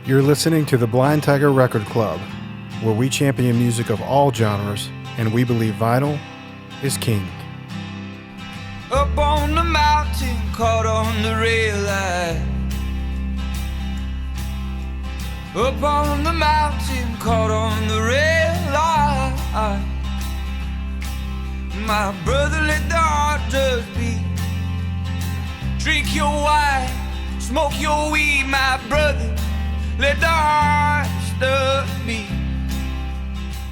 You're listening to the Blind Tiger Record Club, where we champion music of all genres, and we believe vinyl is king. Up on the mountain, caught on the rail line. Up on the mountain, caught on the rail line. My brother, let the heart just beat. Drink your wine, smoke your weed, my brother. Let the heart stuff me.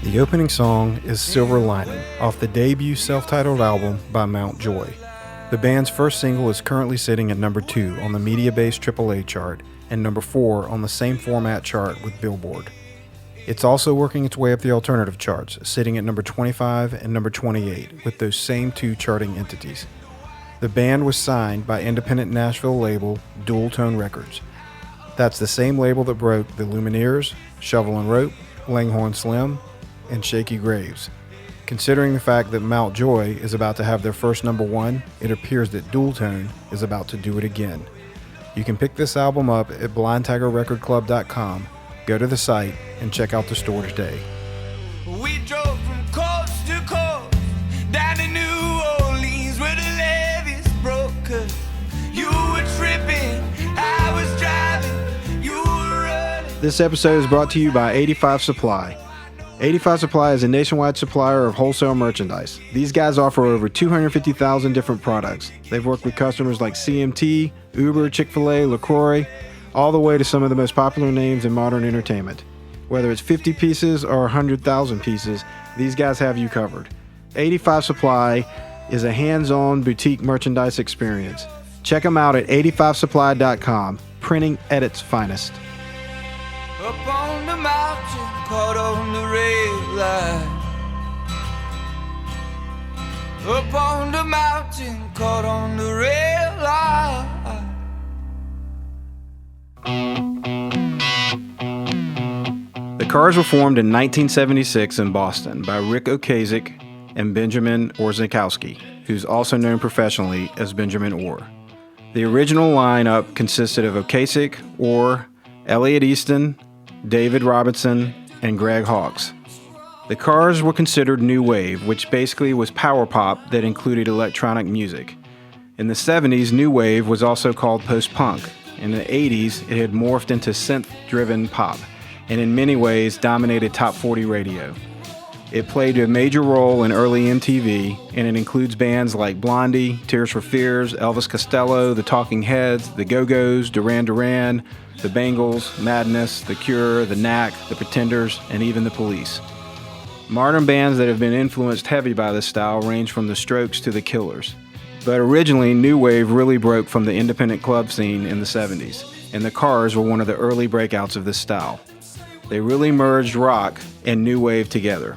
The opening song is Silver Lining, off the debut self-titled album by Mount Joy. The band's first single is currently sitting at number 2 on the media-based AAA chart and number 4 on the same format chart with Billboard. It's also working its way up the alternative charts, sitting at number 25 and number 28 with those same two charting entities. The band was signed by independent Nashville label Dual Tone Records. That's the same label that broke the Lumineers, Shovel and Rope, Langhorne Slim, and Shaky Graves. Considering the fact that Mount Joy is about to have their first number 1, it appears that Dual Tone is about to do it again. You can pick this album up at blindtigerrecordclub.com, go to the site, and check out the store today. We drove from coast to coast, down to New Orleans where the levees broke. You were tripping, I was driving, you were running. This episode is brought to you by 85 Supply. 85 Supply is a nationwide supplier of wholesale merchandise. These guys offer over 250,000 different products. They've worked with customers like CMT, Uber, Chick-fil-A, LaCroix, all the way to some of the most popular names in modern entertainment. Whether it's 50 pieces or 100,000 pieces, these guys have you covered. 85 Supply is a hands-on boutique merchandise experience. Check them out at 85supply.com, printing at its finest. Up on the mountain, caught on the rail line. Up on the mountain, caught on the rail line. The Cars were formed in 1976 in Boston by Rick Ocasek and Benjamin Orzechowski, who's also known professionally as Benjamin Orr. The original lineup consisted of Ocasek, Orr, Elliot Easton, David Robinson, and Greg Hawkes. The Cars were considered new wave, which basically was power pop that included electronic music. In the 70s, new wave was also called post-punk. In the 80s, it had morphed into synth-driven pop, and in many ways dominated top 40 radio. It played a major role in early MTV, and it includes bands like Blondie, Tears for Fears, Elvis Costello, The Talking Heads, The Go-Go's, Duran Duran, The Bangles, Madness, The Cure, The Knack, The Pretenders, and even The Police. Modern bands that have been influenced heavy by this style range from The Strokes to The Killers. But originally, new wave really broke from the independent club scene in the 70s, and the Cars were one of the early breakouts of this style. They really merged rock and new wave together.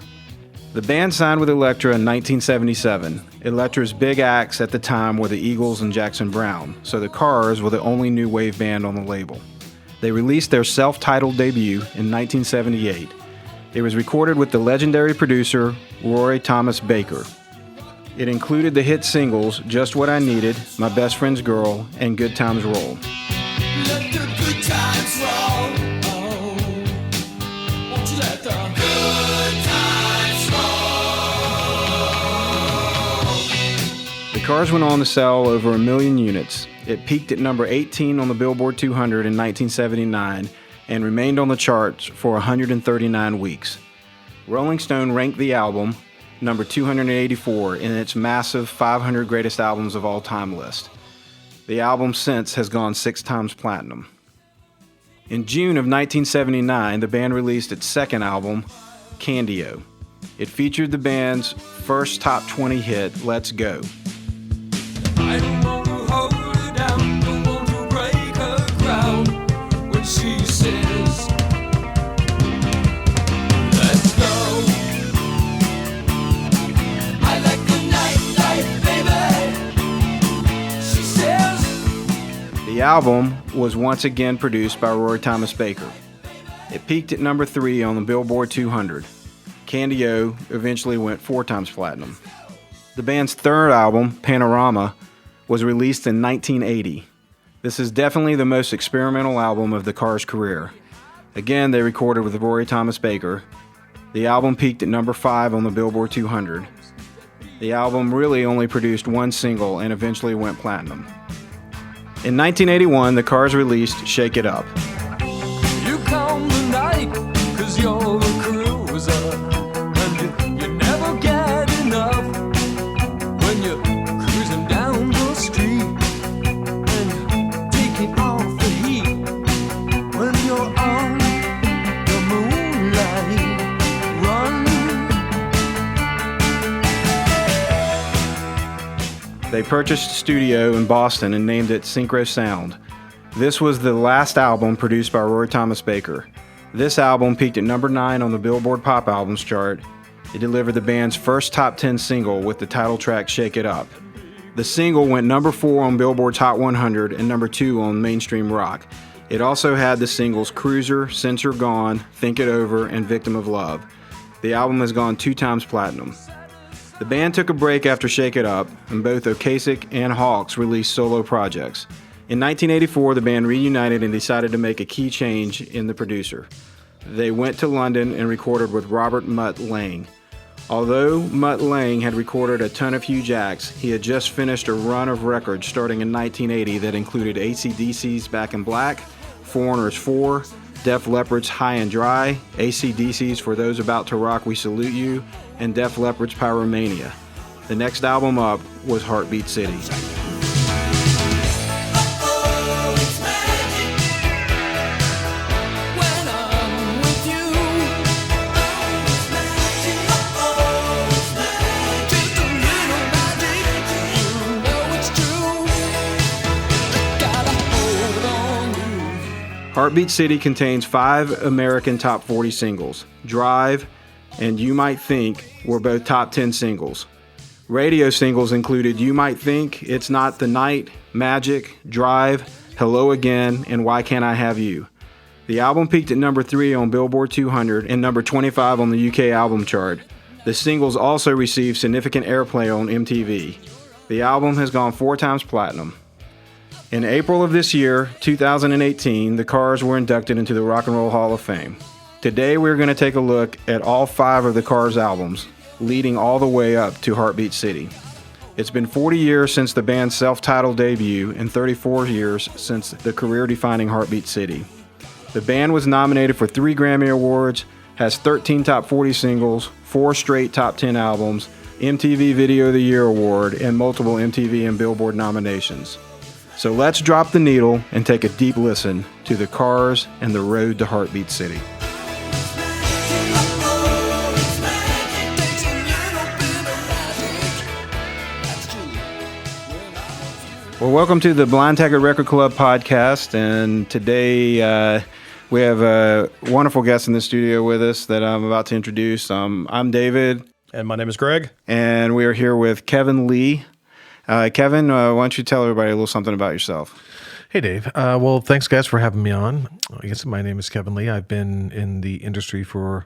The band signed with Elektra in 1977. Elektra's big acts at the time were the Eagles and Jackson Browne, so the Cars were the only new wave band on the label. They released their self-titled debut in 1978. It was recorded with the legendary producer Roy Thomas Baker. It included the hit singles Just What I Needed, My Best Friend's Girl, and Good Times Roll. Let the good times roll. Oh, won't you let the good times roll? The Cars went on to sell over 1 million units. It peaked at number 18 on the Billboard 200 in 1979 and remained on the charts for 139 weeks. Rolling Stone ranked the album number 284 in its massive 500 greatest albums of all time list. The album since has gone 6 times platinum. In June of 1979, the band released its second album, Candio. It featured the band's first top 20 hit, Let's Go. I don't want to hold her down, don't want to break her crown when she says, let's go. I like the nightlife, baby. She says. The album was once again produced by Roy Thomas Baker. It peaked at number 3 on the Billboard 200. Candio eventually went 4 times platinum. The band's third album, Panorama, was released in 1980. This is definitely the most experimental album of the Cars' career. Again, they recorded with Roy Thomas Baker. The album peaked at number 5 on the Billboard 200. The album really only produced one single and eventually went platinum. In 1981, the Cars released Shake It Up. You come tonight, 'cause you're a cruiser, and you never get enough when you're cruising down the street and taking off the heat when you're on the moonlight run. They purchased a studio in Boston and named it Synchro Sound. This was the last album produced by Roy Thomas Baker. This album peaked at number 9 on the Billboard Pop Albums chart. It delivered the band's first top 10 single with the title track Shake It Up. The single went number 4 on Billboard's Hot 100 and number 2 on Mainstream Rock. It also had the singles Cruiser, Since You're Gone, Think It Over, and Victim of Love. The album has gone 2 times platinum. The band took a break after Shake It Up, and both Ocasek and Hawkes released solo projects. In 1984, the band reunited and decided to make a key change in the producer. They went to London and recorded with Robert Mutt Lange. Although Mutt Lange had recorded a ton of Hugh Jacks, he had just finished a run of records starting in 1980 that included AC/DC's Back in Black, Foreigners 4, Def Leppard's High and Dry, AC/DC's For Those About to Rock We Salute You, and Def Leppard's Pyromania. The next album up was Heartbeat City. Heartbeat City contains 5 American top 40 singles. Drive and You Might Think were both top 10 singles. Radio singles included You Might Think, It's Not the Night, Magic, Drive, Hello Again, and Why Can't I Have You. The album peaked at number 3 on Billboard 200 and number 25 on the UK album chart. The singles also received significant airplay on MTV. The album has gone 4 times platinum. In April of this year, 2018, the Cars were inducted into the Rock and Roll Hall of Fame. Today we're going to take a look at all 5 of the Cars albums, leading all the way up to Heartbeat City. It's been 40 years since the band's self-titled debut and 34 years since the career-defining Heartbeat City. The band was nominated for 3 Grammy Awards, has 13 top 40 singles, 4 straight top 10 albums, MTV Video of the Year Award, and multiple MTV and Billboard nominations. So let's drop the needle and take a deep listen to the Cars and the road to Heartbeat City. Well, welcome to the Blind Taggart Record Club podcast, and today we have a wonderful guest in the studio with us that I'm about to introduce. I'm David. And my name is Greg. And we are here with Kevin Lee. Kevin, why don't you tell everybody a little something about yourself? Hey, Dave. Well, thanks, guys, for having me on. I guess my name is Kevin Lee. I've been in the industry for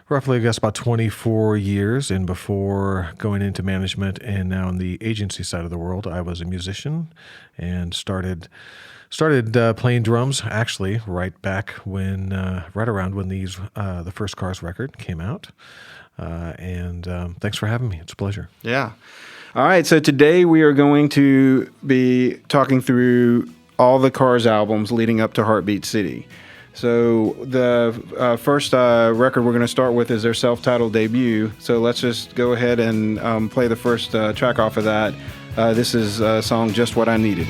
roughly, I guess, about 24 years. And before going into management and now in the agency side of the world, I was a musician and started playing drums, actually, right around when the first Cars record came out. And thanks for having me. It's a pleasure. Yeah. All right, so today we are going to be talking through all the Cars albums leading up to Heartbeat City. So the first record we're going to start with is their self-titled debut. So let's just go ahead and play the first track off of that. This is a song, Just What I Needed.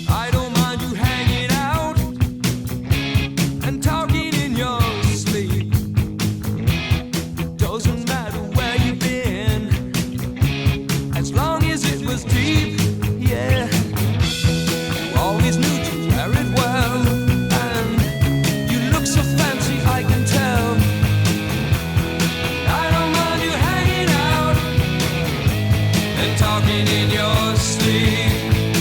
I don't mind you hanging out and talking in your sleep. Doesn't matter where you've been, as long as it was deep, yeah. You always knew to wear it well, and you look so fancy, I can tell. I don't mind you hanging out and talking in your sleep.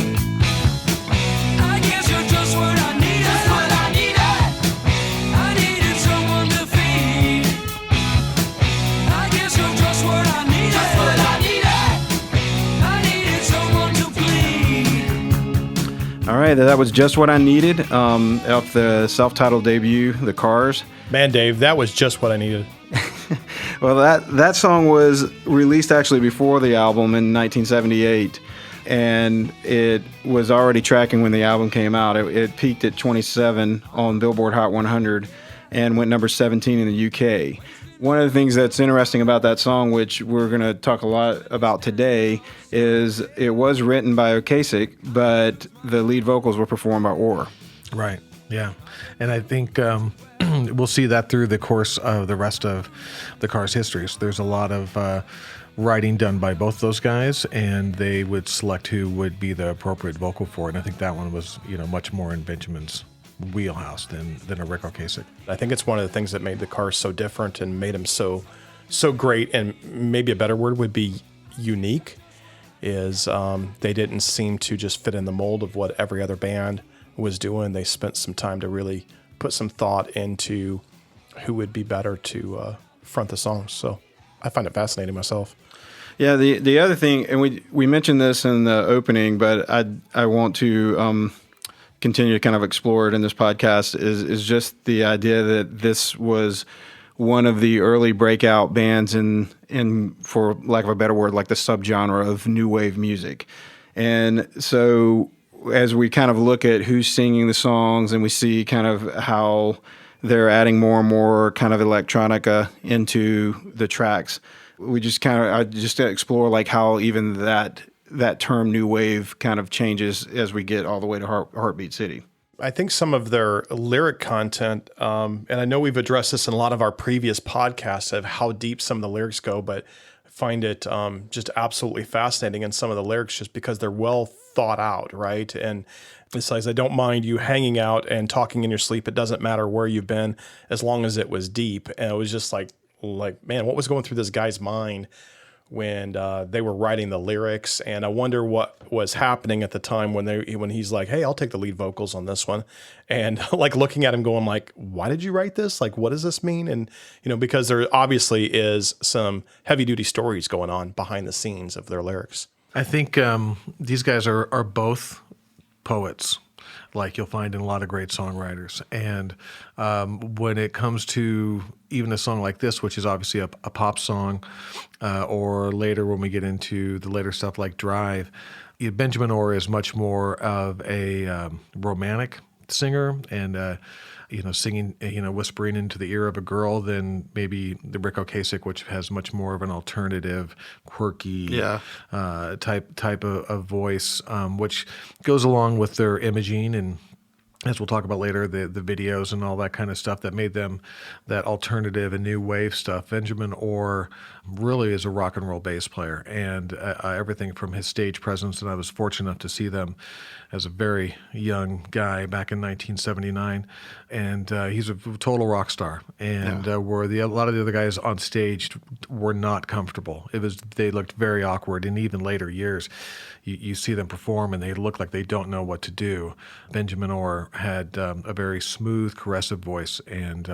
All right, that was Just What I Needed off the self-titled debut, The Cars. Man, Dave, that was just what I needed. Well, that song was released actually before the album in 1978, and it was already tracking when the album came out. It peaked at 27 on Billboard Hot 100 and went number 17 in the UK. One of the things that's interesting about that song, which we're going to talk a lot about today, is it was written by Ocasek, but the lead vocals were performed by Orr. Right. Yeah. And I think we'll see that through the course of the rest of the Cars' history. So there's a lot of writing done by both those guys, and they would select who would be the appropriate vocal for it. And I think that one was, much more in Benjamin's wheelhouse than a Rick Ocasek. I think it's one of the things that made the Cars so different and made them so great, and maybe a better word would be unique, is they didn't seem to just fit in the mold of what every other band was doing. They spent some time to really put some thought into who would be better to front the songs. So I find it fascinating myself. Yeah, the other thing, and we mentioned this in the opening, but I want to continue to kind of explore it in this podcast, is just the idea that this was one of the early breakout bands in for lack of a better word, like the subgenre of new wave music. And so as we kind of look at who's singing the songs and we see kind of how they're adding more and more kind of electronica into the tracks, we just I just explore like how even that term new wave kind of changes as we get all the way to Heartbeat City. I think some of their lyric content, and I know we've addressed this in a lot of our previous podcasts of how deep some of the lyrics go, but I find it just absolutely fascinating in some of the lyrics just because they're well thought out, right? And it's like, I don't mind you hanging out and talking in your sleep. It doesn't matter where you've been as long as it was deep. And it was just like, man, what was going through this guy's mind when they were writing the lyrics? And I wonder what was happening at the time when he's like, hey, I'll take the lead vocals on this one. And like looking at him going like, why did you write this? Like, what does this mean? And, because there obviously is some heavy duty stories going on behind the scenes of their lyrics. I think these guys are both poets, like you'll find in a lot of great songwriters. And when it comes to even a song like this, which is obviously a pop song, or later when we get into the later stuff like Drive, Benjamin Orr is much more of a romantic singer and singing, whispering into the ear of a girl than maybe the Rick Ocasek, which has much more of an alternative, quirky type of voice, which goes along with their imaging and, as we'll talk about later, the videos and all that kind of stuff that made them that alternative and new wave stuff. Benjamin Orr really is a rock and roll bass player, and everything from his stage presence, and I was fortunate enough to see them as a very young guy back in 1979, and he's a total rock star. And where a lot of the other guys on stage were not comfortable. They looked very awkward, and even later years, you see them perform and they look like they don't know what to do. Benjamin Orr had a very smooth, caressive voice, and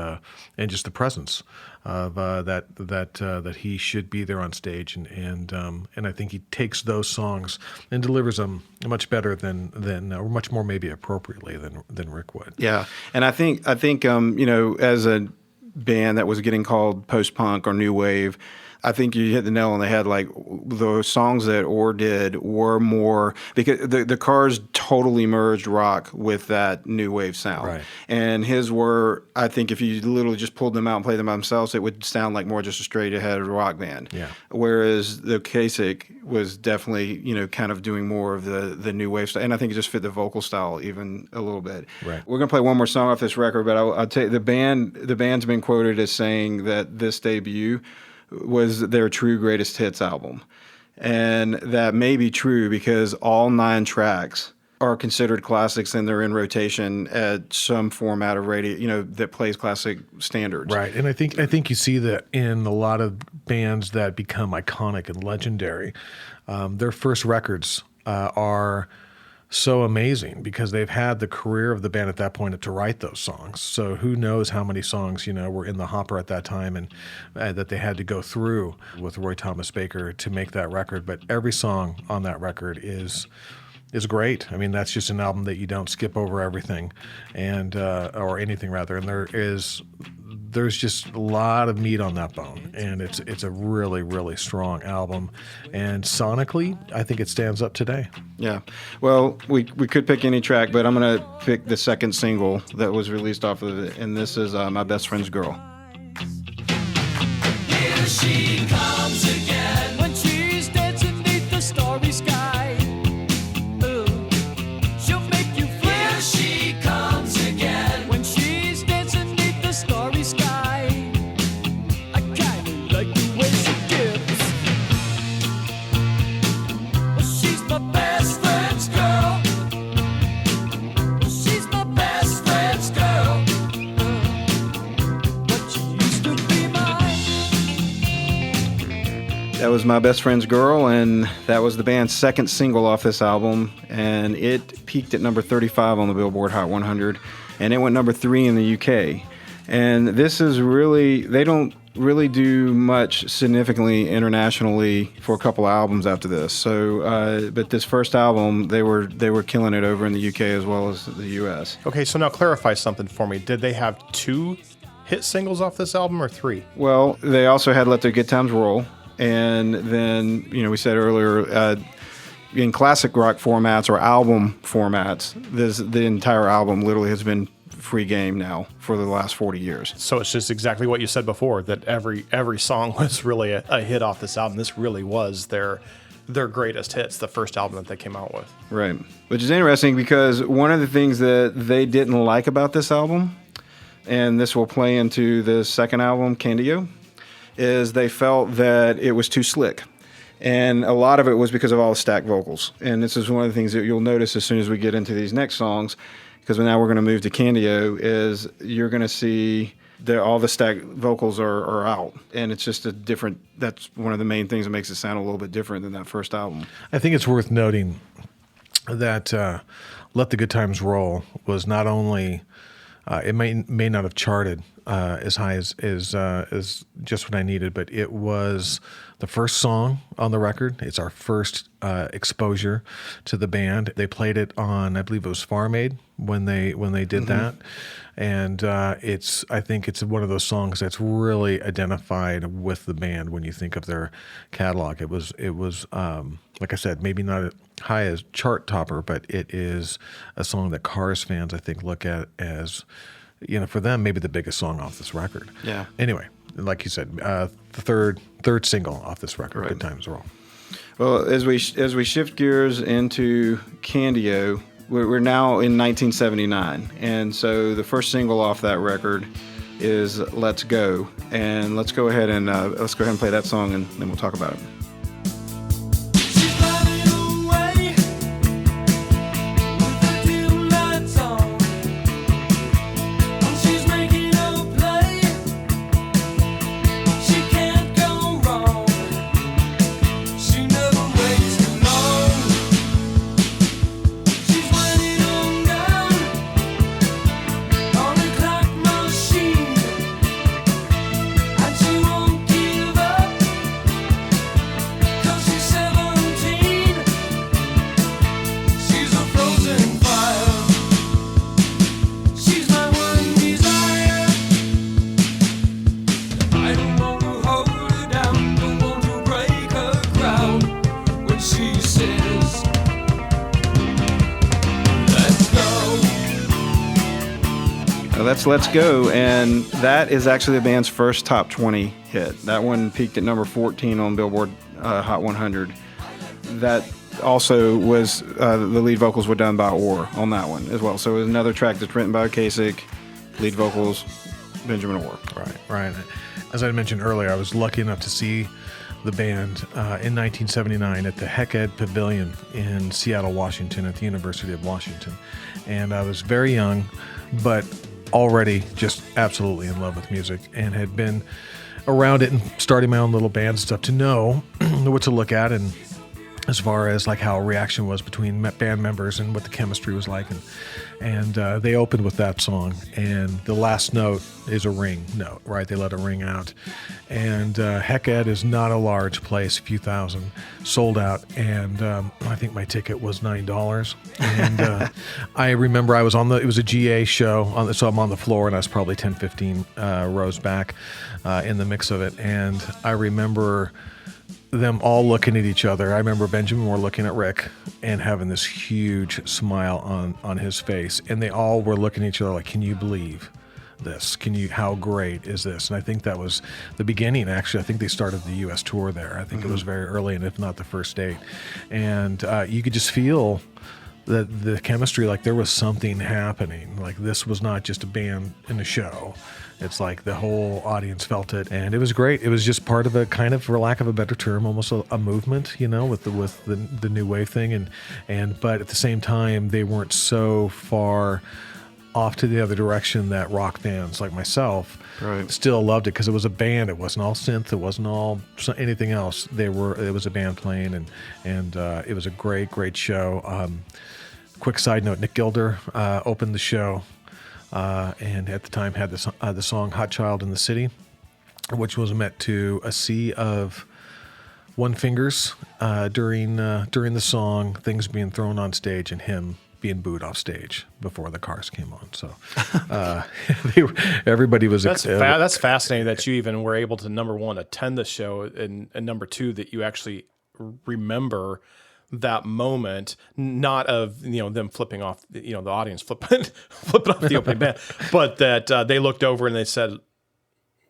just the presence of that he should be there on stage, and I think he takes those songs and delivers them much better than or much more maybe appropriately than Rick would. Yeah, and I think as a band that was getting called post-punk or new wave, I think you hit the nail on the head. Like the songs that Orr did were more because the Cars totally merged rock with that new wave sound. Right. And his were, I think, if you literally just pulled them out and played them by themselves, it would sound like more just a straight ahead rock band. Yeah. Whereas the Kasich was definitely kind of doing more of the new wave style, and I think it just fit the vocal style even a little bit. Right. We're gonna play one more song off this record, but I'll tell you the band's been quoted as saying that this debut was their true greatest hits album. And that may be true because all 9 tracks are considered classics and they're in rotation at some format of radio, that plays classic standards. Right. And I think you see that in a lot of bands that become iconic and legendary. Their first records are so amazing because they've had the career of the band at that point to write those songs. So who knows how many songs, were in the hopper at that time and that they had to go through with Roy Thomas Baker to make that record. But every song on that record is is great. I mean, that's just an album that you don't skip over everything, and or anything rather. And there's just a lot of meat on that bone, and it's a really, really strong album. And sonically, I think it stands up today. Yeah. Well, we could pick any track, but I'm going to pick the second single that was released off of it, and this is My Best Friend's Girl. Here she comes again when she's dancing beneath the starry sky. She'll make you feel. Here she comes again when she's dancing beneath the starry sky. I kinda like the way she dips. Well, she's my best friend's girl. She's my best friend's girl. But she used to be mine. That was My Best Friend's Girl, and that was the band's second single off this album, and it peaked at number 35 on the Billboard Hot 100, and it went number 3 in the UK. And this is really, they don't really do much significantly internationally for a couple of albums after this. So, but this first album, they were killing it over in the UK as well as the US. Okay, so now clarify something for me. Did they have 2 hit singles off this album or 3? Well, they also had Let the Good Times Roll. And then, we said earlier, in classic rock formats or album formats, the entire album literally has been free game now for the last 40 years. So it's just exactly what you said before, that every song was really a hit off this album. This really was their greatest hits, the first album that they came out with. Right. Which is interesting because one of the things that they didn't like about this album, and this will play into the second album, Candio, is they felt that it was too slick. And a lot of it was because of all the stacked vocals. And this is one of the things that you'll notice as soon as we get into these next songs, because now we're going to move to Candio, is you're going to see that all the stacked vocals are out. And it's just that's one of the main things that makes it sound a little bit different than that first album. I think it's worth noting that Let the Good Times Roll was not only, it may not have charted as high as Just What I Needed, but it was the first song on the record. It's our first exposure to the band. They played it on, I believe it was Farm Aid when they did that, and I think it's one of those songs that's really identified with the band when you think of their catalog. It was like I said, maybe not as high as chart topper, but it is a song that Cars fans I think look at as, for them, maybe the biggest song off this record. Yeah. Anyway, like you said, the third single off this record, Right. Good Times Roll. Well, as we shift gears into Candio, we're now in 1979, and so the first single off that record is "Let's Go," and let's go ahead and play that song, and then we'll talk about it. She's driving away with the dim lights on. She's making a play. She can't go wrong. She never waits too long. She's winding on down on a clock machine, and she won't give up 'cause she's 17. She's a frozen fire. She's my one desire. I don't want to hold her down, don't want to break her crown when she says, "Let's go." That's "Let's Go," and that is actually the band's first top 20 hit. That one peaked at number 14 on Billboard Hot 100. That also was the lead vocals were done by Orr on that one as well. So it was another track that's written by Kasich, lead vocals Benjamin Orr. Right. As I mentioned earlier, I was lucky enough to see the band in 1979 at the Heck Ed Pavilion in Seattle, Washington, at the University of Washington. And I was very young, but already just absolutely in love with music, and had been around it and starting my own little band and stuff to know what to look at. And as far as like how reaction was between band members and what the chemistry was like. And they opened with that song, and the last note is a ring note, right? They let a ring out. And Heck Ed is not a large place, a few thousand, sold out. And I think my ticket was $9. And I remember I was it was a GA show, so I'm on the floor, and I was probably 10, 15 rows back in the mix of it. And I remember them all looking at each other. I remember Benjamin Moore looking at Rick and having this huge smile on his face, and they all were looking at each other like, can you believe this? How great is this? And I think that was the beginning, actually. I think they started the U.S. tour there. I think it was very early, and if not the first date. And you could just feel the chemistry, like there was something happening. Like this was not just a band in a show. It's like the whole audience felt it, and it was great. It was just part of a kind of, for lack of a better term, almost a movement, with the new wave thing, but at the same time, they weren't so far off to the other direction that rock bands like myself still loved it, because it was a band. It wasn't all synth. It wasn't all anything else. It was a band playing, and it was a great show. Quick side note: Nick Gilder opened the show. And at the time had the song Hot Child in the City, which was met to a sea of one fingers during the song, things being thrown on stage and him being booed off stage before the Cars came on. So everybody was... That's fascinating that you even were able to, number one, attend the show, and number two, that you actually remember that moment, not of them flipping off, the audience flipping off the opening band, but that they looked over and they said,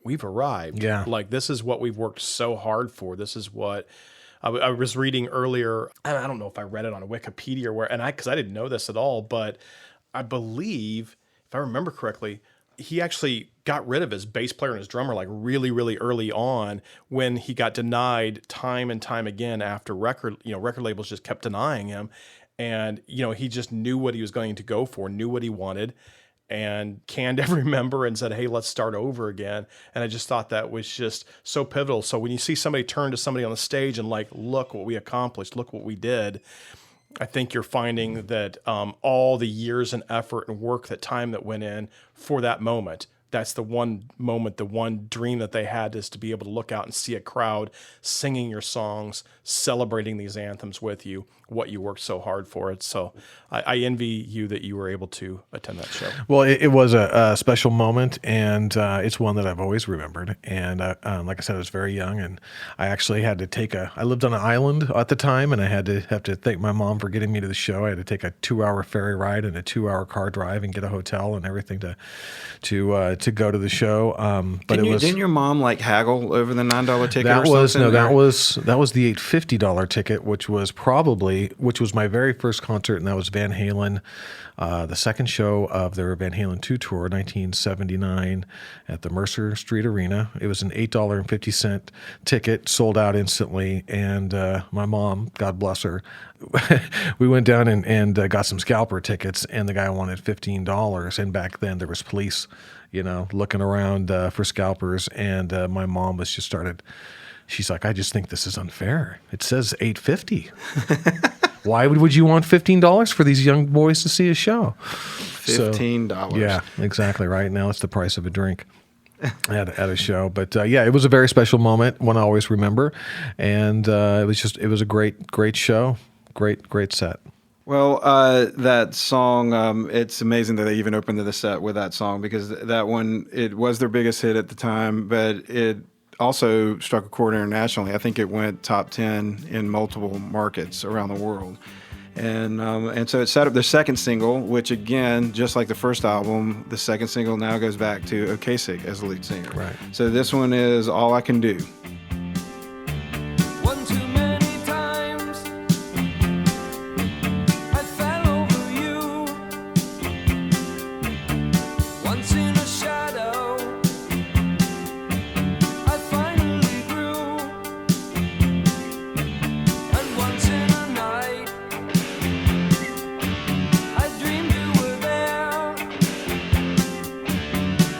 "We've arrived. Yeah, like this is what we've worked so hard for. This is what." I was reading earlier. I don't know if I read it on Wikipedia or where, because I didn't know this at all, but I believe, if I remember correctly, he actually got rid of his bass player and his drummer like really, really early on, when he got denied time and time again after record labels just kept denying him. And, he just knew what he was going to go for, knew what he wanted, and canned every member and said, "Hey, let's start over again." And I just thought that was just so pivotal. So when you see somebody turn to somebody on the stage and like, "Look what we accomplished, look what we did," I think you're finding that all the years and effort and work, time that went in for that moment, that's the one moment, the one dream that they had, is to be able to look out and see a crowd singing your songs, celebrating these anthems with you, what you worked so hard for it. So I envy you that you were able to attend that show. Well, it was a special moment, and it's one that I've always remembered. And like I said, I was very young, and I actually had to I lived on an island at the time, and I have to thank my mom for getting me to the show. I had to take a 2-hour ferry ride and a 2-hour car drive and get a hotel and everything to go to the show. But didn't your mom like haggle over the $9 ticket? That was the $850 ticket, which was my very first concert, and that was Van Halen, the second show of their Van Halen 2 tour, 1979, at the Mercer Street Arena. It was an $8.50 ticket, sold out instantly, and my mom, God bless her, we went down and got some scalper tickets, and the guy wanted $15, and back then there was police, looking around for scalpers, and my mom was just started... She's like, "I just think this is unfair. It says $8.50. Why would you want $15 for these young boys to see a show?" $15. Yeah, exactly right. Now it's the price of a drink at a show. But it was a very special moment, one I always remember, and it was a great show, great set. Well, that song, it's amazing that they even opened the set with that song, because that one, it was their biggest hit at the time, but it also struck a chord internationally. I think it went top 10 in multiple markets around the world. And so it set up their second single, which again, just like the first album, the second single now goes back to Ocasek as the lead singer. Right. So this one is All I Can Do. One too many times I fell over you. Once in a shadow I finally grew. And once in a night I dreamed you were there.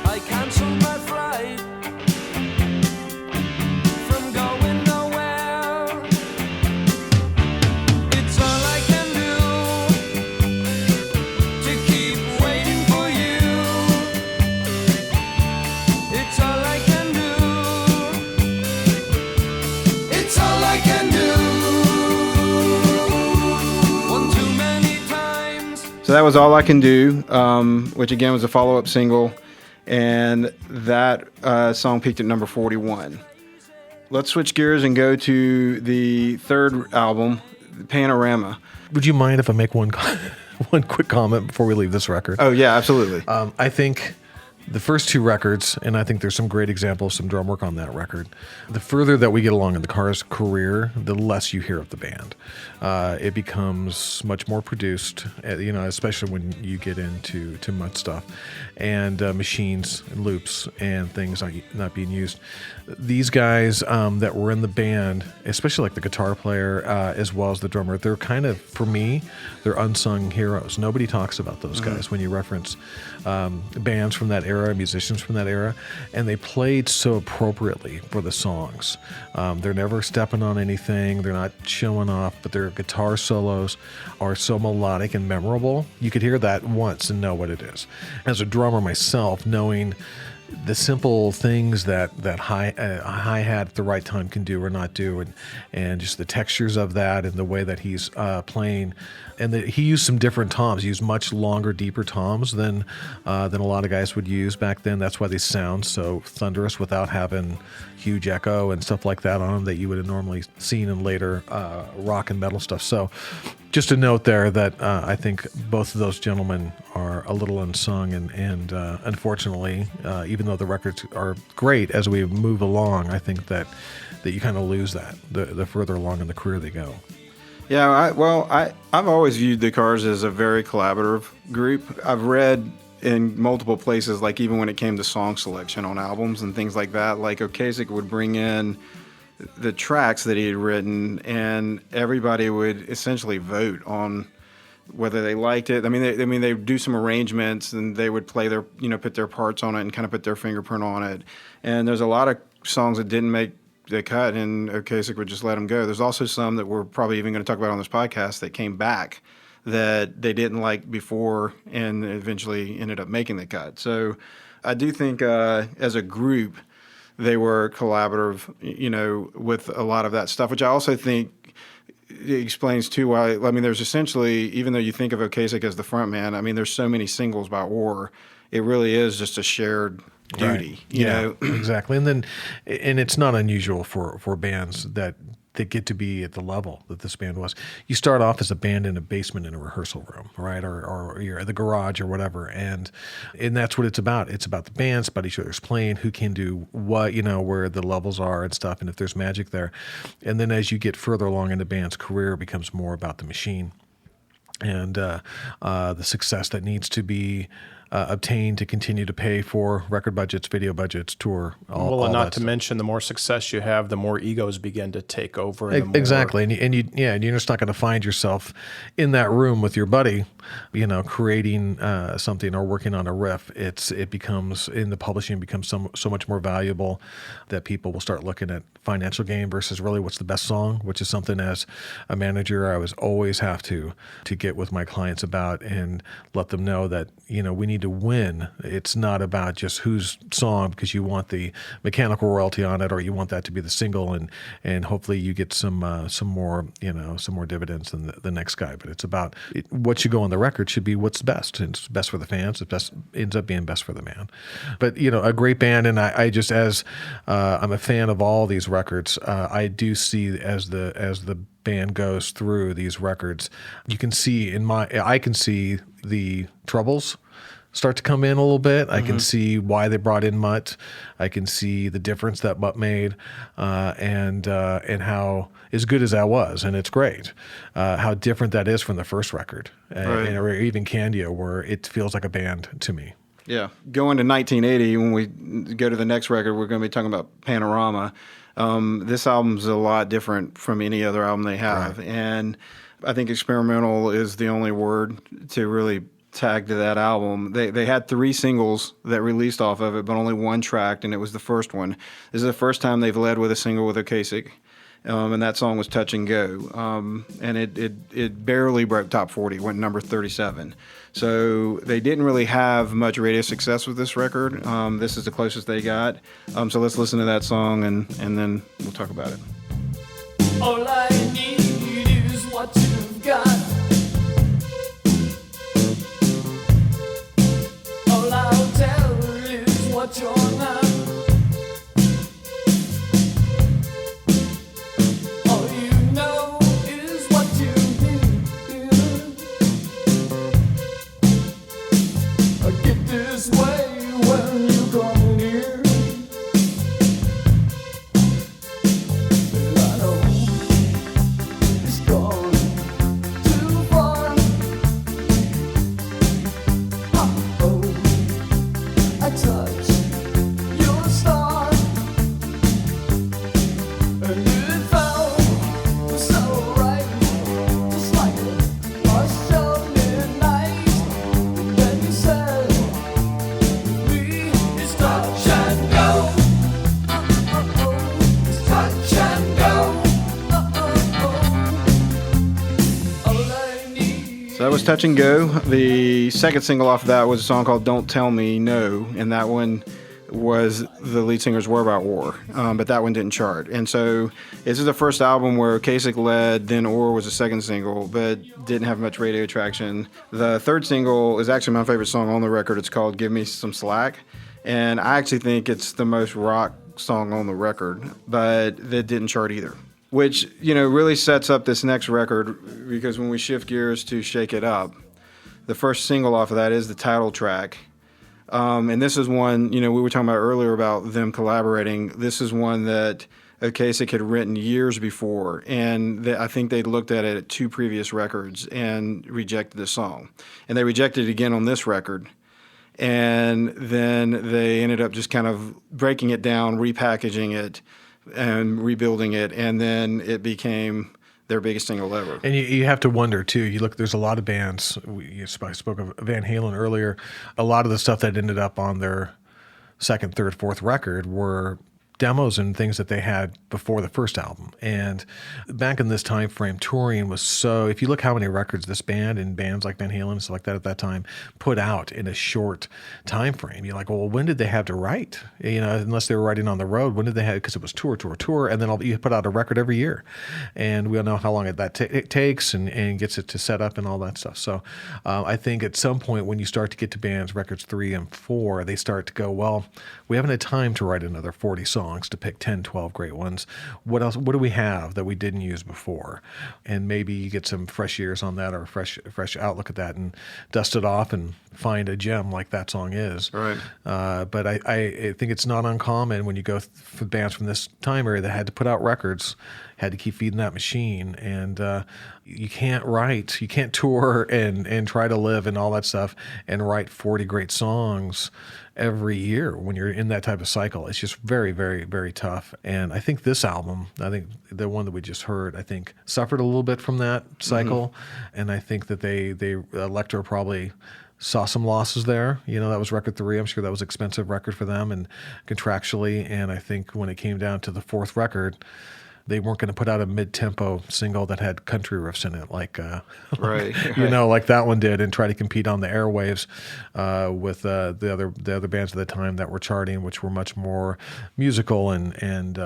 I canceled my flight So that was All I Can Do, which again was a follow-up single, and that song peaked at number 41. Let's switch gears and go to the third album, Panorama. Would you mind if I make one quick comment before we leave this record? Oh, yeah, absolutely. I think the first two records, and I think there's some great examples, some drum work on that record. The further that we get along in the Cars' career, the less you hear of the band. It becomes much more produced, especially when you get into much stuff, and machines and loops and things not being used. These guys that were in the band, especially like the guitar player as well as the drummer, they're kind of, for me, they're unsung heroes. Nobody talks about those guys when you reference bands from that era, musicians from that era, and they played so appropriately for the songs. They're never stepping on anything, they're not showing off, but their guitar solos are so melodic and memorable. You could hear that once and know what it is. As a drummer myself, knowing the simple things that hi-hat at the right time can do or not do, and just the textures of that and the way that he's playing. And he used some different toms. He used much longer, deeper toms than a lot of guys would use back then. That's why they sound so thunderous without having huge echo and stuff like that on them that you would have normally seen in later rock and metal stuff. So just a note there that I think both of those gentlemen are a little unsung, and unfortunately, even though the records are great as we move along, I think that you kind of lose that the further along in the career they go. Yeah, I've always viewed the Cars as a very collaborative group. I've read in multiple places, like even when it came to song selection on albums and things like that, like Ocasek would bring in the tracks that he had written, and everybody would essentially vote on whether they liked it. I mean, they would do some arrangements, and they would play their, put their parts on it and kind of put their fingerprint on it. And there's a lot of songs that didn't make the cut, and Ocasek would just let them go. There's also some that we're probably even going to talk about on this podcast that came back that they didn't like before and eventually ended up making the cut. So I do think as a group, they were collaborative, with a lot of that stuff, which I also think explains too why, there's essentially, even though you think of Ocasek as the front man, there's so many singles by Orr, it really is just a shared duty, you know? Exactly. And it's not unusual for bands that get to be at the level that this band was. You start off as a band in a basement in a rehearsal room, right? Or you're at the garage or whatever. And that's what it's about. It's about the bands, about each other's playing, who can do what, where the levels are and stuff, and if there's magic there. And then as you get further along in the band's career, it becomes more about the machine and the success that needs to be obtained to continue to pay for record budgets, video budgets, tour. And not to mention, the more success you have, the more egos begin to take over. And exactly, and you're just not going to find yourself in that room with your buddy, creating something or working on a riff. It becomes, in the publishing, becomes so much more valuable that people will start looking at financial gain versus really what's the best song, which is something as a manager I was always have to get with my clients about and let them know that we need to win. It's not about just whose song, because you want the mechanical royalty on it, or you want that to be the single, and hopefully you get some more dividends than the next guy. But it's about what should go on the record should be what's best. It's best for the fans. It ends up being best for the man. But a great band, and I just, as I'm a fan of all these records, I do see as the band goes through these records, you can see I can see the troubles start to come in a little bit. I can see why they brought in Mutt. I can see the difference that Mutt made, and how, as good as that was, and it's great, how different that is from the first record, or even Candia, where it feels like a band to me. Yeah. Going to 1980, when we go to the next record, we're going to be talking about Panorama. This album's a lot different from any other album they have, and I think experimental is the only word to really tag to that album. They had 3 singles that released off of it, but only one tracked, and it was the first one. This is the first time they've led with a single with Ocasek, and that song was Touch and Go, and it barely broke top 40, went number 37. So they didn't really have much radio success with this record. This is the closest they got. So let's listen to that song, and then we'll talk about it. All I need is what you've got. what you're not. All you know is what you need. I get this way when you come near. And I know it's gone too far. Oh, I touch your star, and it felt so right, just like a show midnight. And then you said, "Me, it's touch and go." It's touch and go. All I need. So that was Touch and Go. The second single off of that was a song called Don't Tell Me No, and that one was the lead singer's War About War, but that one didn't chart. And so this is the first album where Kasich led, then Orr was the second single, but didn't have much radio traction. The third single is actually my favorite song on the record. It's called Give Me Some Slack, and I actually think it's the most rock song on the record, but that didn't chart either. Which, really sets up this next record, because when we shift gears to Shake It Up, the first single off of that is the title track. And this is one, we were talking about earlier about them collaborating. This is one that Kasich had written years before, and I think they'd looked at it at two previous records and rejected the song. And they rejected it again on this record. And then they ended up just kind of breaking it down, repackaging it, and rebuilding it, and then it became their biggest single ever. And you have to wonder too. You look, there's a lot of bands. I spoke of Van Halen earlier. A lot of the stuff that ended up on their second, third, fourth record were demos and things that they had before the first album. And back in this time frame, touring was so, if you look how many records this band and bands like Van Halen and stuff like that at that time put out in a short time frame, you're like, well, when did they have to write? Unless they were writing on the road, when did they have, because it was tour, and then you put out a record every year. And we all know how long it takes and gets it to set up and all that stuff. So I think at some point when you start to get to bands, records 3 and 4, they start to go, well, we haven't had time to write another 40 songs to pick 10, 12 great ones. What else? What do we have that we didn't use before? And maybe you get some fresh ears on that, or a fresh outlook at that, and dust it off and find a gem like that song is. Right. But I think it's not uncommon when you go for bands from this time area that had to put out records, had to keep feeding that machine, and you can't write, you can't tour and try to live and all that stuff and write 40 great songs every year when you're in that type of cycle. It's just very, very, very tough. And I think this album, I think the one that we just heard, I think suffered a little bit from that cycle. Mm-hmm. And I think that Elektra probably saw some losses there. That was record 3. I'm sure that was an expensive record for them and contractually. And I think when it came down to the fourth record, they weren't going to put out a mid-tempo single that had country riffs in it, like like that one did, and try to compete on the airwaves with the other bands at the time that were charting, which were much more musical and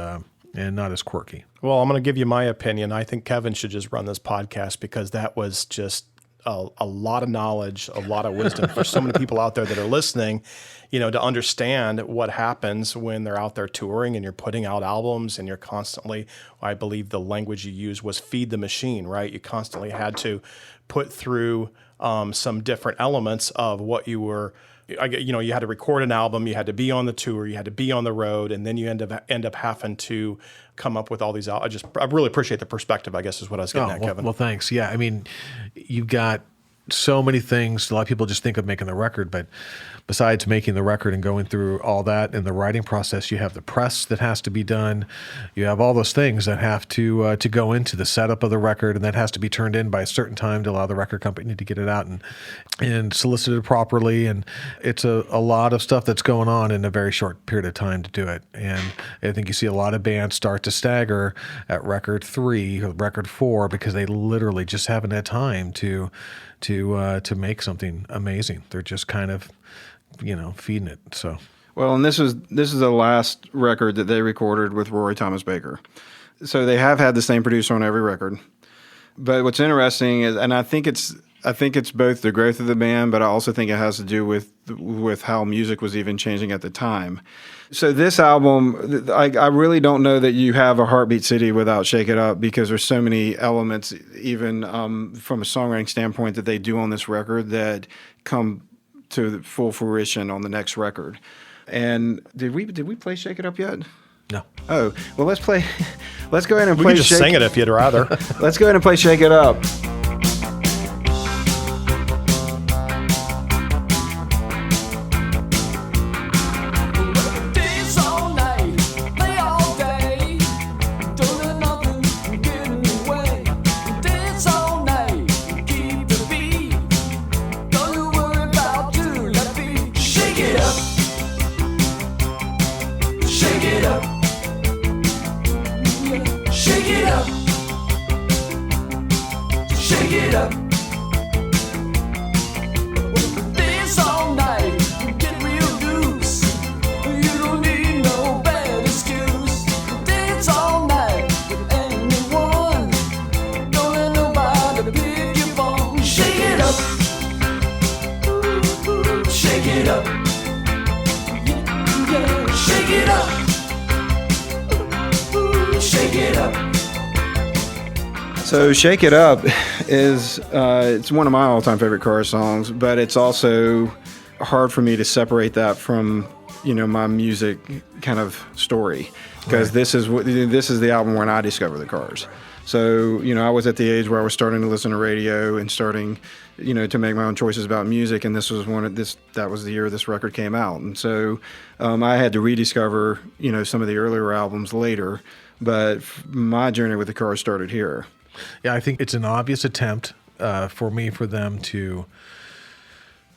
not as quirky. Well, I'm going to give you my opinion. I think Kevin should just run this podcast, because that was just a lot of knowledge, a lot of wisdom for so many people out there that are listening, to understand what happens when they're out there touring and you're putting out albums and you're constantly, I believe the language you used was feed the machine, right? You constantly had to put through some different elements of what you were, you had to record an album, you had to be on the tour, you had to be on the road, and then you end up having to come up with all these. I really appreciate the perspective, I guess is what I was getting at, Kevin. Well, thanks. Yeah, I mean, you've got so many things. A lot of people just think of making the record, but besides making the record and going through all that in the writing process, you have the press that has to be done. You have all those things that have to go into the setup of the record, and that has to be turned in by a certain time to allow the record company to get it out and solicited properly. And it's a lot of stuff that's going on in a very short period of time to do it. And I think you see a lot of bands start to stagger at record 3 or record 4 because they literally just haven't had time to make something amazing. They're just kind of feeding it. So well, and this is the last record that they recorded with Rory Thomas Baker. So they have had the same producer on every record. But what's interesting is, and I think it's I think it's both the growth of the band, but I also think it has to do with how music was even changing at the time. So this album, I really don't know that you have a Heartbeat City without Shake It Up, because there's so many elements, even from a songwriting standpoint, that they do on this record that come to full fruition on the next record. And did we play Shake It Up yet? No. Oh, well, let's go ahead and We play can just sing it if you'd rather. Let's go ahead and play Shake It Up. Dance all night, play all day. Don't let nothing get in your way. Dance all night, keep the beat. Don't you worry about doing that beat. Shake it up. Shake it up. Shake it up. Shake it up. Dance all night, get real loose. You don't need no bad excuse. Dance all night with anyone. Don't let nobody pick your phone. Shake it up. Shake it up. Yeah, shake it up. Shake it up. So Shake It Up is it's one of my all-time favorite Cars songs, but it's also hard for me to separate that from, my music kind of story, because this is the album when I discovered the Cars. So, I was at the age where I was starting to listen to radio and starting, to make my own choices about music, and that was the year this record came out. And so I had to rediscover, some of the earlier albums later, but my journey with the Cars started here. Yeah, I think it's an obvious attempt for them to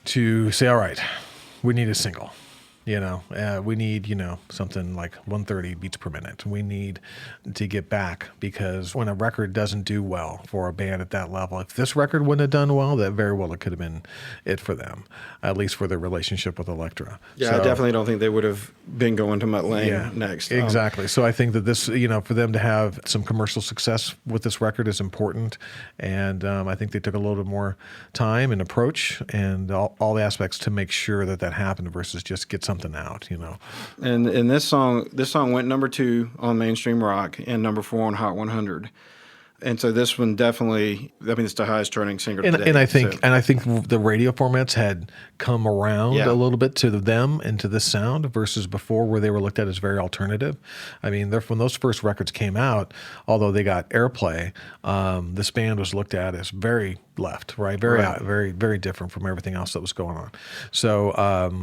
say, all right, we need a single. We need, something like 130 beats per minute. We need to get back, because when a record doesn't do well for a band at that level, if this record wouldn't have done well, that very well it could have been it for them, at least for their relationship with Elektra. Yeah, So, I definitely don't think they would have been going to Mutt Lane next. Exactly. So I think that this, for them to have some commercial success with this record is important. And I think they took a little bit more time and approach and all the aspects to make sure that happened versus just get something out, And this song went number 2 on mainstream rock and number 4 on Hot 100. And so this one definitely, it's the highest charting single today. And I think the radio formats had come around a little bit to them and to this sound versus before, where they were looked at as very alternative. When those first records came out, although they got airplay, this band was looked at as very left, right? Very, very different from everything else that was going on. So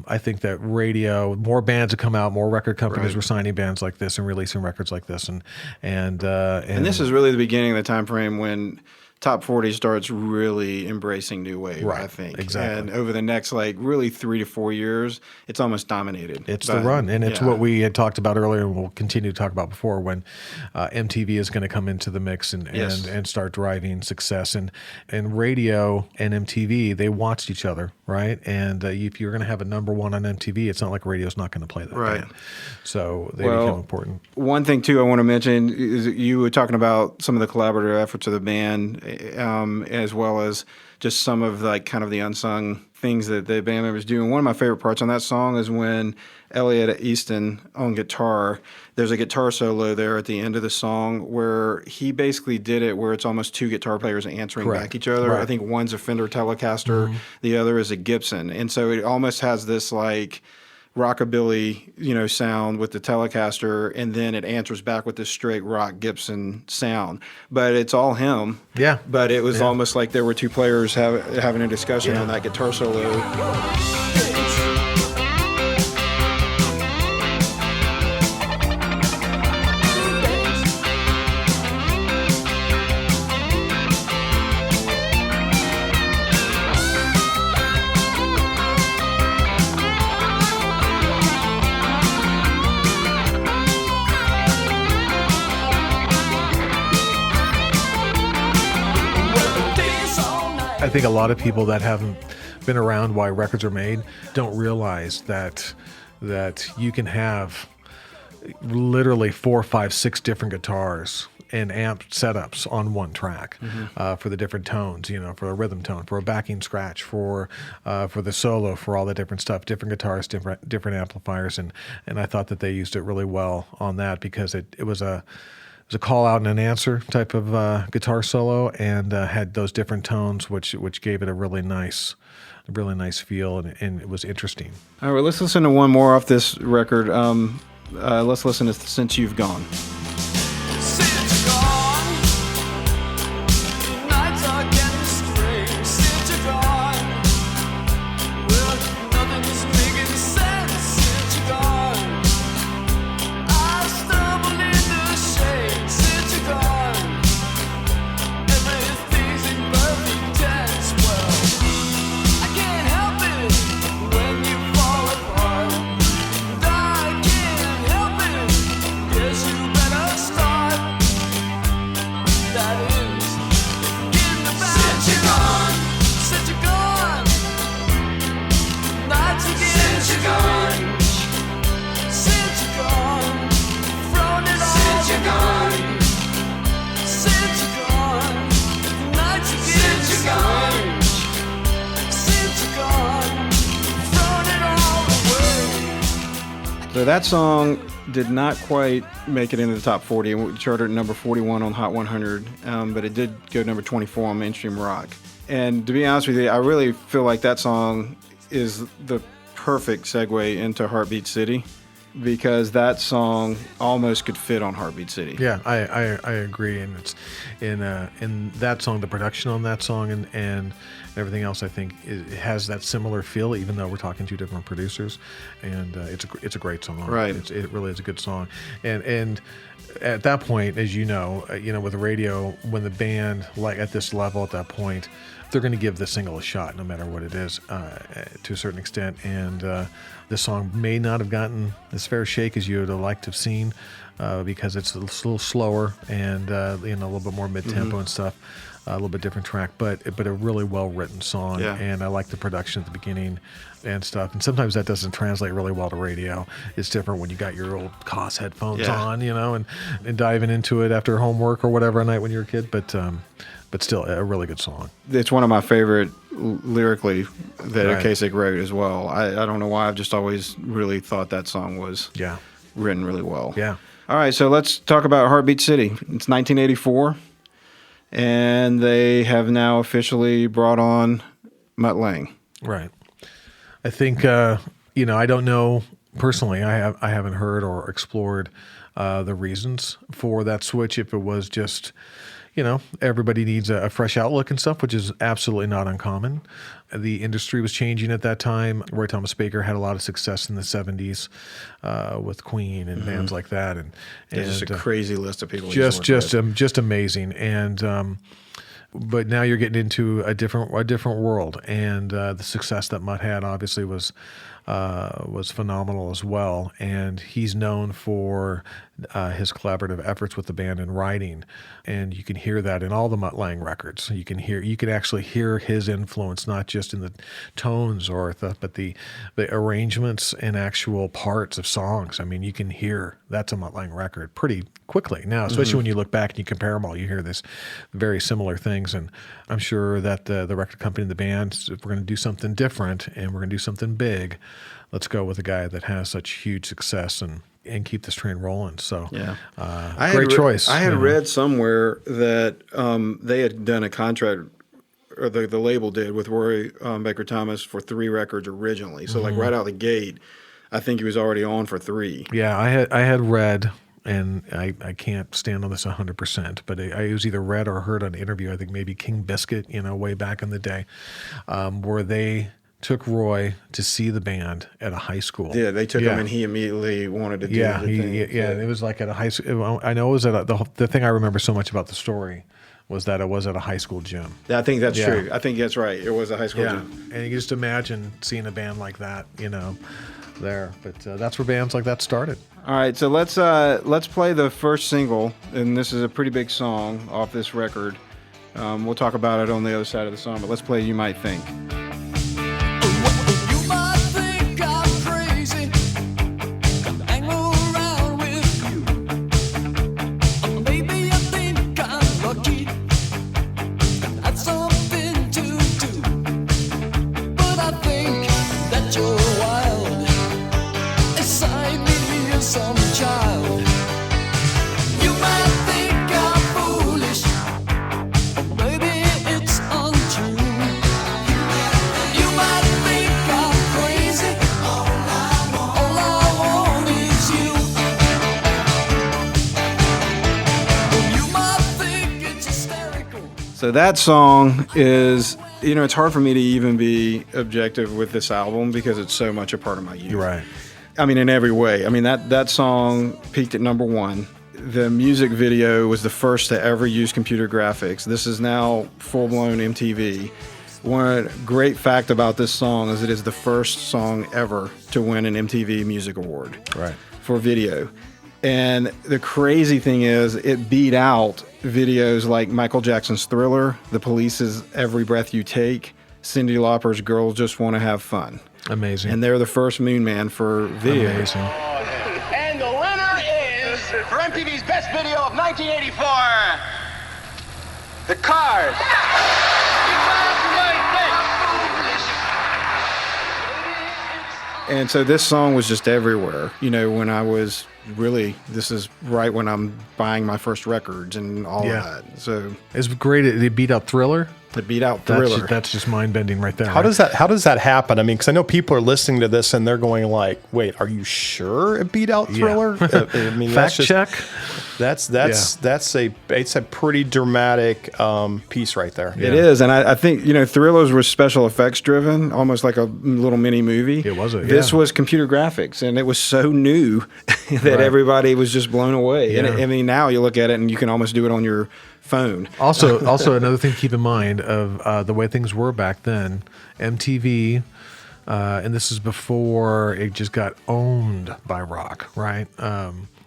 I think that radio, more bands have come out, more record companies were signing bands like this and releasing records like this, and this is really the beginning of the time frame when Top 40 starts really embracing new wave, I think. Exactly. And over the next, really 3 to 4 years, it's almost dominated. It's the run. And it's what we had talked about earlier and we'll continue to talk about before, when MTV is going to come into the mix and start driving success. And radio and MTV, they watched each other, right? And if you're going to have a number 1 on MTV, it's not like radio's not going to play that band. So they become important. One thing, too, I want to mention is you were talking about some of the collaborative efforts of the band, as well as just some of kind of the unsung things that the band members do. And one of my favorite parts on that song is when Elliot Easton on guitar, there's a guitar solo there at the end of the song where he basically did it where it's almost 2 guitar players answering back each other. I think one's a Fender Telecaster, the other is a Gibson. And so it almost has this rockabilly, sound with the Telecaster, and then it answers back with this straight rock Gibson sound. But it's all him. Yeah. But it was almost like there were 2 players having a discussion on that guitar solo. I think a lot of people that haven't been around why records are made don't realize that you can have literally 4, 5, 6 different guitars and amp setups on one track for the different tones, for a rhythm tone, for a backing scratch, for the solo, for all the different stuff, different guitars, different amplifiers, and I thought that they used it really well on that because it was a call out and an answer type of guitar solo, and had those different tones, which gave it a really nice feel, and it was interesting. All right, let's listen to one more off this record. Let's listen to Since You've Gone. Since you're gone, nights are getting strange. Since you're gone, well, nothing is making sense. Since you're gone, I stumble into shade. Since you're gone, everything's in perfect tense. Well, I can't help it when you fall apart. And I can't help it. Guess you better start. That is, getting about. Since you're gone, since you're gone, nights are getting strange. Since you're gone, thrown it all. Since you're gone, since you're gone, nights are getting strange. Since you're gone, thrown it all away. So that song did not quite make it into the top 40. It charted at number 41 on Hot 100, but it did go number 24 on Mainstream Rock. And to be honest with you, I really feel like that song is the perfect segue into Heartbeat City, because that song almost could fit on Heartbeat City. Yeah, I agree, and it's in that song, the production on that song and everything else, I think it has that similar feel, even though we're talking two different producers, and it's a great song. Right. It really is a good song, and at that point, as you know, with the radio, when the band, like at this level, at that point, they're going to give the single a shot, no matter what it is, to a certain extent. And this song may not have gotten as fair a shake as you would have liked to have seen, because it's a little slower and a little bit more mid-tempo and stuff, a little bit different track, but a really well-written song. Yeah. And I like the production at the beginning and stuff. And sometimes that doesn't translate really well to radio. It's different when you got your old COS headphones on, and diving into it after homework or whatever at night when you're a kid. But still, a really good song. It's one of my favorite lyrically that Right. Ocasek wrote as well. I don't know why, I've just always really thought that song was written really well. Yeah. All right, so let's talk about Heartbeat City. It's 1984, and they have now officially brought on Mutt Lange. Right. I think I don't know personally. I haven't heard or explored the reasons for that switch. If it was just, everybody needs a fresh outlook and stuff, which is absolutely not uncommon. The industry was changing at that time. Roy Thomas Baker had a lot of success in the 70s with Queen and bands like that, and There's just a crazy list of people. just amazing. And but now you're getting into a different world, and the success that Mutt had obviously was phenomenal as well. And he's known for his collaborative efforts with the band and writing, and you can hear that in all the Mutt Lange records. You can actually hear his influence, not just in the tones but the arrangements and actual parts of songs. I mean, you can hear that's a Mutt Lange record pretty quickly now, especially when you look back and you compare them all. You hear this very similar things, and I'm sure that the record company and the band, if we're going to do something different and we're going to do something big, let's go with a guy that has such huge success and keep this train rolling. So, great choice. I had read somewhere that they had done a contract, or the label did, with Roy Baker Thomas for 3 records originally. So, like right out the gate, I think he was already on for 3. Yeah, I had read, and I can't stand on this 100%, but I was either read or heard an interview, I think maybe King Biscuit, way back in the day, where they took Roy to see the band at a high school. Yeah, they took him, and he immediately wanted to do the thing. It was like at a high school. I know it was at the thing I remember so much about the story was that it was at a high school gym. Yeah, I think that's true. I think that's right. It was a high school gym. And you can just imagine seeing a band like that, there. But that's where bands like that started. All right, so let's play the first single, and this is a pretty big song off this record. We'll talk about it on the other side of the song, but let's play You Might Think. You might think I'm crazy, hang around with you. Maybe you think So that song is, it's hard for me to even be objective with this album because it's so much a part of my youth. Right. I mean, in every way. I mean, that song peaked at number one. The music video was the first to ever use computer graphics. This is now full-blown MTV. One great fact about this song is it is the first song ever to win an MTV Music Award for video. And the crazy thing is it beat out videos like Michael Jackson's Thriller, The Police's Every Breath You Take, Cyndi Lauper's Girls Just Want to Have Fun. Amazing. And they're the first Moon Man for video. Amazing. And the winner is, for MTV's Best Video of 1984, The Cars. And so this song was just everywhere. When I was this is right when I'm buying my first records and all of that. So it's great. It beat out Thriller. It beat out Thriller. That's just mind-bending right there. How does that happen? I mean, because I know people are listening to this and they're going like, "Wait, are you sure it beat out Thriller?" I mean, fact check. It's a pretty dramatic piece right there. It is, and I think Thrillers were special effects driven, almost like a little mini movie. It was. This was computer graphics, and it was so new that everybody was just blown away. Yeah. And I mean, now you look at it and you can almost do it on your phone. Also, another thing to keep in mind of the way things were back then, MTV, and this is before it just got owned by rock, right?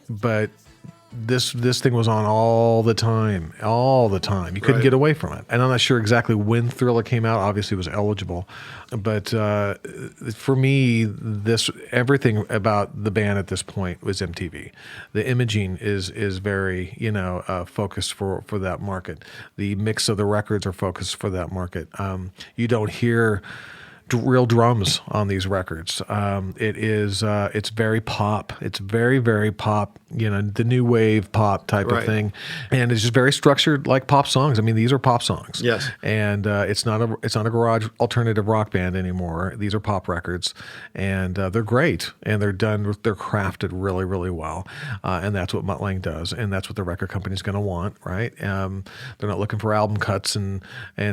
But this thing was on all the time. You couldn't get away from it. And I'm not sure exactly when Thriller came out. Obviously, it was eligible, but for me, everything about the band at this point was MTV. The imaging is very focused for that market. The mix of the records are focused for that market. You don't hear real drums on these records. It's very pop. It's very, very pop, the new wave pop type of thing. And it's just very structured like pop songs. I mean, these are pop songs. Yes. And it's not a garage alternative rock band anymore. These are pop records, and they're great, and they're crafted really, really well. And that's what Mutt Lange does, and that's what the record company's going to want, right? They're not looking for album cuts and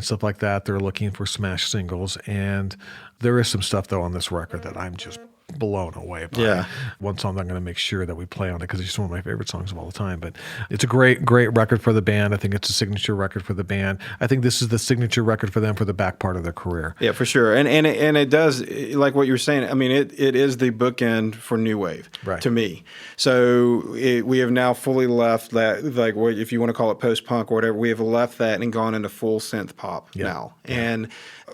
stuff like that. They're looking for smash singles, and there is some stuff, though, on this record that I'm just blown away by. Yeah. One song I'm going to make sure that we play on it because it's just one of my favorite songs of all the time. But it's a great, great record for the band. I think it's a signature record for the band. I think this is the signature record for them for the back part of their career. Yeah, for sure. And it does, like what you were saying, I mean, it is the bookend for new wave to me. So we have now fully left that, like, if you want to call it post-punk or whatever, we have left that and gone into full synth pop now. Yeah. And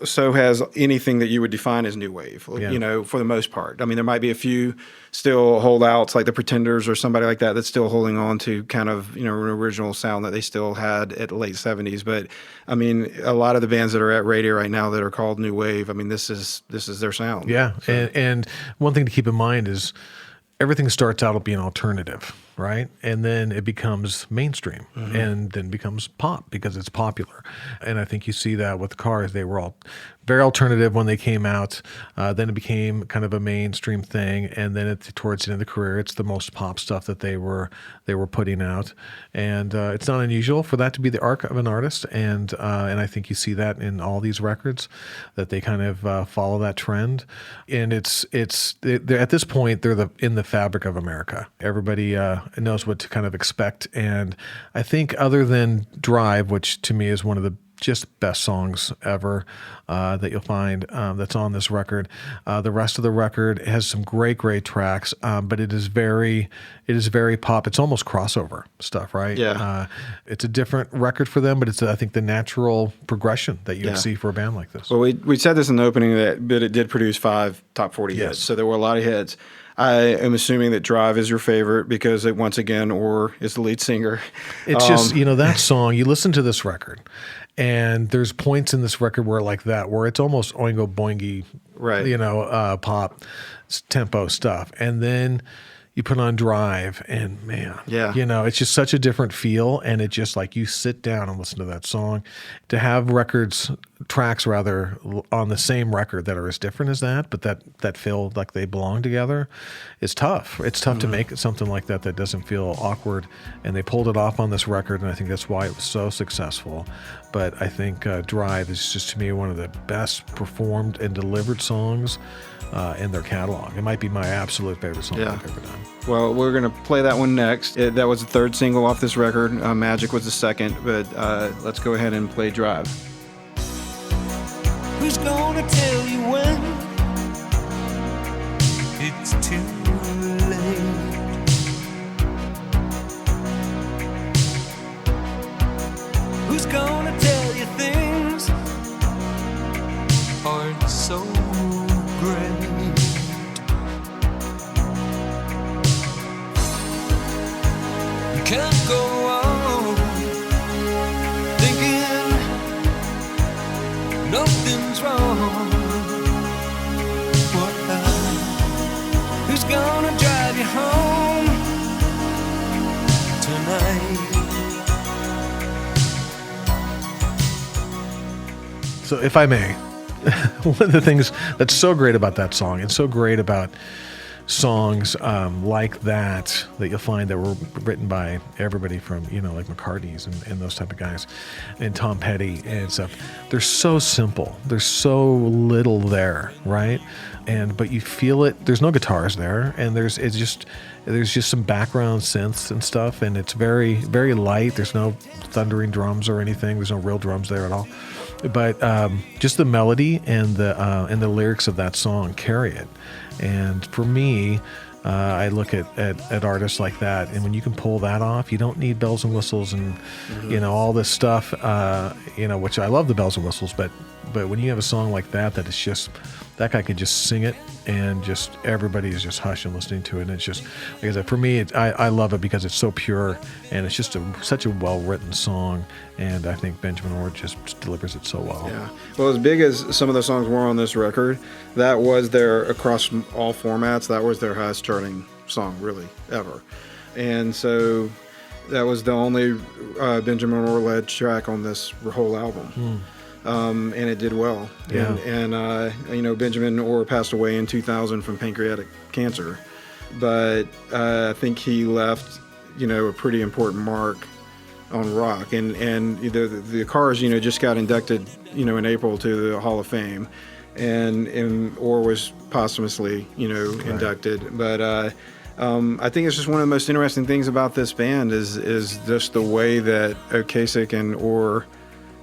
so has anything that you would define as new wave, for the most part. I mean, there might be a few still holdouts like the Pretenders or somebody like that that's still holding on to kind of, an original sound that they still had at the late 70s. But, I mean, a lot of the bands that are at radio right now that are called new wave, I mean, this is their sound. Yeah, so. And one thing to keep in mind is everything starts out being alternative, right? And then it becomes mainstream and then becomes pop because it's popular. And I think you see that with the Cars. They were all very alternative when they came out. Then it became kind of a mainstream thing. And then towards the end of the career, it's the most pop stuff that they were putting out. And it's not unusual for that to be the arc of an artist. And I think you see that in all these records, that they kind of follow that trend. And they're, at this point, they're in the fabric of America. Everybody knows what to kind of expect. And I think other than Drive, which to me is one of the just best songs ever that you'll find that's on this record. The rest of the record has some great tracks, but it is very pop. It's almost crossover stuff, right? Yeah. It's a different record for them, but it's I think the natural progression that you would see for a band like this. Well, we said this in the opening but it did produce 5 top 40 hits, so there were a lot of hits. I am assuming that Drive is your favorite because it once again Orr is the lead singer. It's just that song. You listen to this record. And there's points in this record where it's almost Oingo Boingy, right? Pop tempo stuff. And then you put on Drive, and man, it's just such a different feel. And it just you sit down and listen to that song. To have records tracks rather on the same record that are as different as that, but that feel like they belong together, is tough. It's tough to make something like that doesn't feel awkward, and they pulled it off on this record, and I think that's why it was so successful. But I think Drive is just, to me, one of the best performed and delivered songs in their catalog. It might be my absolute favorite song they've ever done. Well, we're going to play that one next. That was the third single off this record. Magic was the second, but let's go ahead and play Drive. Who's gonna tell you when it's too late? Who's gonna tell you things aren't so great? You can't go on thinking nothing's wrong. Who's gonna drive you home tonight? So if I may, one of the things that's so great about that song, and so great about songs like that you'll find that were written by everybody from, like McCartney's and those type of guys, and Tom Petty and stuff. They're so simple. There's so little there, right? But you feel it. There's no guitars there, and there's just some background synths and stuff, and it's very, very light. There's no thundering drums or anything. There's no real drums there at all. But just the melody and the lyrics of that song carry it. And for me, I look at artists like that, and when you can pull that off, you don't need bells and whistles and all this stuff. Which I love the bells and whistles, but when you have a song like that is just, that guy could just sing it, and just everybody is just hush and listening to it. And it's just, like I said, for me, I love it because it's so pure, and it's just such a well-written song. And I think Benjamin Orr just delivers it so well. Yeah. Well, as big as some of the songs were on this record, that was across all formats, that was their highest charting song, really, ever. And so that was the only Benjamin Orr-led track on this whole album. And it did well. Yeah. And Benjamin Orr passed away in 2000 from pancreatic cancer. But I think he left, a pretty important mark on rock. And the Cars, just got inducted, in April to the Hall of Fame. And Orr was posthumously, inducted. But I think it's just one of the most interesting things about this band is just the way that Ocasek and Orr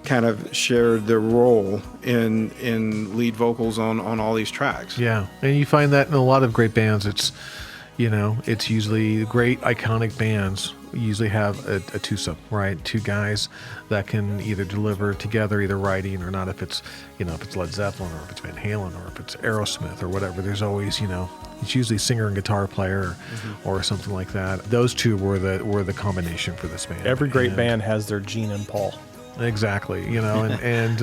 kind of shared the role in lead vocals on all these tracks. Yeah, and you find that in a lot of great bands. It's usually great iconic bands usually have a twosome, right? Two guys that can either deliver together, either writing or not. If it's Led Zeppelin, or if it's Van Halen, or if it's Aerosmith or whatever, there's always it's usually singer and guitar player or something like that. Those two were the combination for this band. Every great band has their Gene and Paul. Exactly, and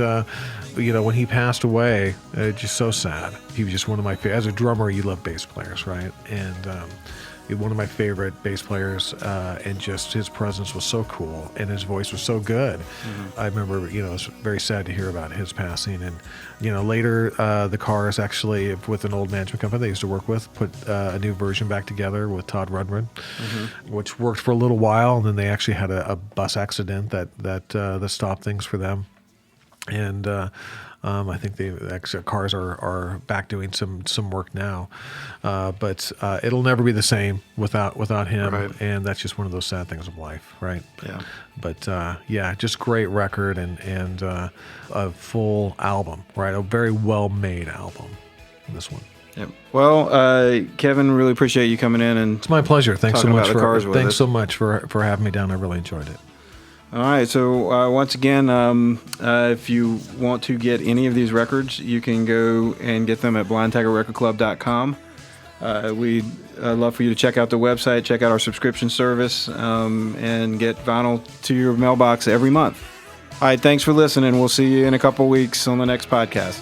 when he passed away, just so sad. He was just one of my favorite. As a drummer, you love bass players, right? And one of my favorite bass players, and just his presence was so cool, and his voice was so good. I remember, it was very sad to hear about his passing, and later the Cars actually, with an old management company they used to work with, put a new version back together with Todd Rundgren, which worked for a little while, and then they actually had a bus accident that stopped things for them, and I think the Cars are back doing some work now, but it'll never be the same without him, right. And that's just one of those sad things of life, right? Yeah. But just great record and a full album, right? A very well made album. This one. Yep. Well, Kevin, really appreciate you coming in and It's my pleasure. Thanks so talking much about the Cars with us. so much for having me down. I really enjoyed it. All right, so once again, if you want to get any of these records, you can go and get them at blindtigerrecordclub.com. We'd love for you to check out the website, check out our subscription service, and get vinyl to your mailbox every month. All right, thanks for listening. We'll see you in a couple weeks on the next podcast.